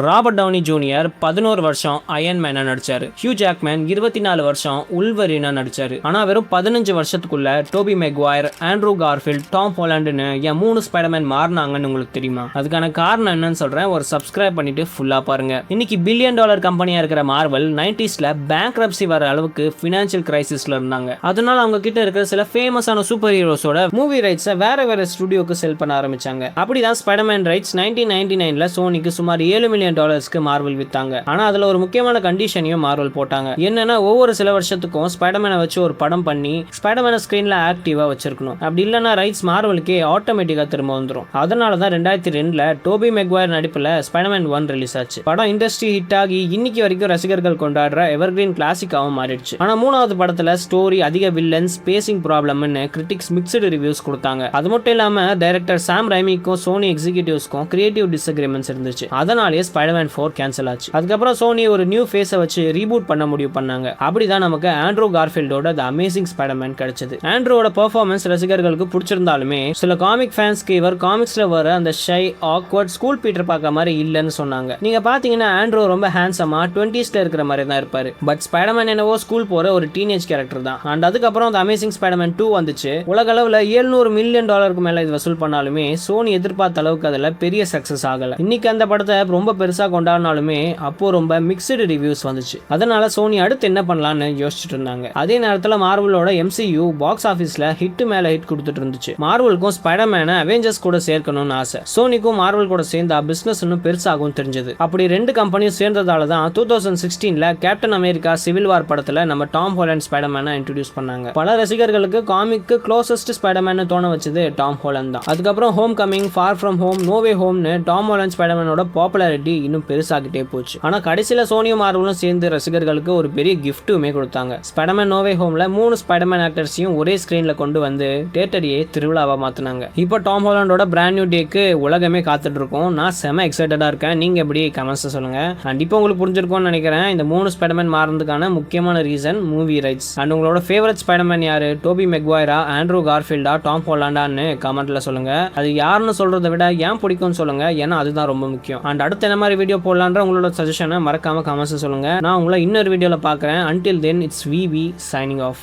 Robert Downey junior 11 வருஷம் iron மேனா நடிச்சாரு. Hugh Jackman 24 வருஷம் உல்வரினா நடிச்சாரு. ஆனா வெறும் 15 வருஷத்துக்குள்ள Tobey Maguire, Andrew Garfield, Tom ஹாலண்ட்னு ஏன் 3 ஸ்பைடர்மேன் மாறினாங்கன்னு உங்களுக்கு தெரியுமா? அதுக்கான காரணம் என்னன்னு சொல்றேன், ஒரு சப்ஸ்கிரைப் பண்ணிட்டு ஃபுல்லா பாருங்க. இன்னைக்கு $1 பில்லியன் கம்பெனியா இருக்கிற மார்வல் 90ஸ்ல பேங்க்ரப்சி வர அளவுக்கு ஃபினான்ஷியல் கிரைசிஸ்ல இருந்தாங்க. அதனால அவங்க கிட்ட இருக்கிற சில ஃபேமஸான சூப்பர் ஹீரோஸோட மூவி ரைட்ஸை வேற ஸ்டுடியோக்கு செல் பண்ண ஆரம்பிச்சாங்க. அப்படிதான் ஸ்பைடர்மேன் ரைட்ஸ் 1999ல சோனிக்கு சுமார் $7 மில்லியன் மார்வல் வித்தாங்க. ஆனா அதுல ஒரு முக்கியமான கண்டிஷனையும் மார்வல் போட்டாங்க. என்னன்னா ஒவ்வொரு சில வருஷத்துக்கும் ஸ்பைடர்மேனை வச்சு ஒரு படம் பண்ணி ஸ்பைடர்மேனை ஸ்கிரீன்ல ஆக்டிவா வச்சிருக்கணும். அப்படி இல்லைன்னா ரைட்ஸ் மார்வலுக்கே ஆட்டோமேட்டிக்கா திரும்ப வந்துடும். அதனாலதான் 2002ல டோபி மெக்வயர் நடிப்புல ஸ்பைடர்மேன் 1 ரிலீஸ் ஆச்சு. படம் இண்டஸ்ட்ரி ஹிட் ஆகி இன்னைக்கு வரைக்கும் ரசிகர்கள் கொண்டாடுற எவர்கிரீன் கிளாசிக்காவும் மாறிடுச்சு. ஆனா 3வது படத்துல ஸ்டோரி, அதிக வில்லன்ஸ், பேசிங் ப்ராப்ளம்னு கிரிட்டிக்ஸ் மிக்ஸ்டு ரிவ்யூஸ் கொடுத்தாங்க. அது மட்டும் இல்லாம டைரக்டர் சாம் ரைமிக்கும் சோனி எக்ஸிகியூட்டிவ்ஸ்க்கும் கிரியேட்டிவ் டிஸ்அக்ரிமெண்ட்ஸ் இருந்துச்சு. அதனாலேயே ஸ்பைடர்மேன் 4 கேன்சல் ஆச்சு. அதுக்கப்புறம் சோனி ஒரு நியூ ஃபேஸை வச்சு ரீபூட் பண்ண முடிவு பண்ணாங்க. அப்படிதான் நமக்கு ஆண்ட்ரூ கார்ஃபீல்டோட தி அமேசிங் ஸ்பைடர்மேன் கிடைச்சது. ஆண்ட்ரூவோட பெர்ஃபார்மன்ஸ் ரசிகர்களுக்கு பிடிச்சிருந்தாலுமே சில காமிக் ஃபேன்ஸ்க்கு இவர் காமிக்ஸ்ல வர அந்த ஷை, ஆக்வர்ட், ஸ்கூல் பீட்டர் பார்க்க மாதிரி இல்லைன்னு சொன்னாங்க. நீங்க பாத்தீங்கன்னா ஆண்ட்ரூ ரொம்ப ஹேண்ட்ஸமா 20ஸ்ல இருக்கிற மாதிரி தான் இருப்பாரு. பட் ஸ்பைடர்மேன் என்னவோ ஸ்கூல் போற ஒரு டீனேஜ் கேரக்டர் தான். அண்ட் அதுக்கப்புறம் தி அமேசிங் ஸ்பைடர்மேன் 2 வந்துச்சு. உலக அளவுல $700 மில்லியன் மேல இது வசூல் பண்ணாலுமே சோனி எதிர்பார்த்த அளவுக்கு அதுல பெரிய சக்சஸ் ஆகல. இன்னைக்கு அந்த படத்தை ரொம்ப பெருசா கொண்டாடினாலுமே அப்போ ரொம்ப மிக்ஸ்டு ரிவ்யூஸ் வந்துச்சு. அதனால சோனி அடுத்து என்ன பண்ணலாம்னு யோசிச்சுட்டு இருந்தாங்க. அதே நேரத்தில் மார்வலோட MCU பாக்ஸ் ஆஃபீஸ்ல ஹிட் மேல ஹிட் கொடுத்துட்டு இருந்துச்சு. மார்வலுக்கும் ஸ்பைடர்மேனை அவெஞ்சர்ஸ் கூட சேர்க்கணும்னு ஆசை. சோனிக்கும் மார்வல் கூட சேர்ந்தா பிசினஸ் இன்னும் பெருசாகும் தெரிஞ்சது. அப்படி 2 கம்பெனியும் சேர்ந்ததால தான் 2016ல கேப்டன் அமெரிக்கா சிவில் வார் படத்துல நம்ம டாம் ஹாலண்ட் ஸ்பைடர்மேனை இன்ட்ரோடியூஸ் பண்ணாங்க. பல ரசிகர்களுக்கு காமிக்கு க்ளோசஸ்ட் ஸ்பைடர்மேன் தோண வச்சது டாம் ஹாலண்ட் தான். அதுக்கப்புறம் homecoming, far from home, no way ஹோம்னு டாம் ஹாலண்ட் ஸ்பைடர்மேனோட பாப்புலாரிட்டி இன்னும் பெருசாகிட்டே போச்சு. ஆனா கடைசியில சோனியும் மார்வலும் சேர்ந்து ரசிகர்களுக்கு ஒரு பெரிய கிஃப்ட்டுமே கொடுத்தாங்க. ஸ்பைடர்மேன் நோ வே ஹோம்ல 3 ஸ்பைடர்மேன் ஆக்டர்ஸையும் ஒரே ஸ்கிரீன்ல கொண்டு வந்து தியேட்டரையே திருவிழாவா மாத்தினாங்க. இப்போ டாம் ஹாலண்டோட பிராண்ட் நியூ டேக்கு உலகமே காத்துட்டு இருக்கோம். நான் செம எக்ஸைட்டடா இருக்கேன். நீங்க எப்படி கமெண்ட்ஸ் சொல்லுங்க. அண்ட் இப்போ உங்களுக்கு புரிஞ்சிருக்கும்னு நினைக்கிறேன் இந்த 3 ஸ்பைடர்மேன் மாறதுக்கான முக்கியமான ரீசன் மூவி ரைட்ஸ். அண்ட் உங்களோட ஃபேவரட் ஸ்பைடர்மேன் யாரு? டோபி மெக்வயரா, ஆண்ட்ரூ கார்ஃபீல்டா, டாம் ஹாலண்டான்னு கமெண்ட்ல சொல்லுங்க. அது யாருன்னு சொல்றதை விட ஏன் பிடிக்கும்னு சொல்லுங்க. ஏன்னா அதுதான் ரொம்ப முக்கியம். அண்ட் அடுத்த என்ன மாதிரி வீடியோ போடலான்ற உங்களோட சஜஷனை மறக்காம கமெண்ட்ஸ் சொல்லுங்க. நான் உங்களை இன்னொரு வீடியோல பார்க்குறேன். Until then, it's VB signing off.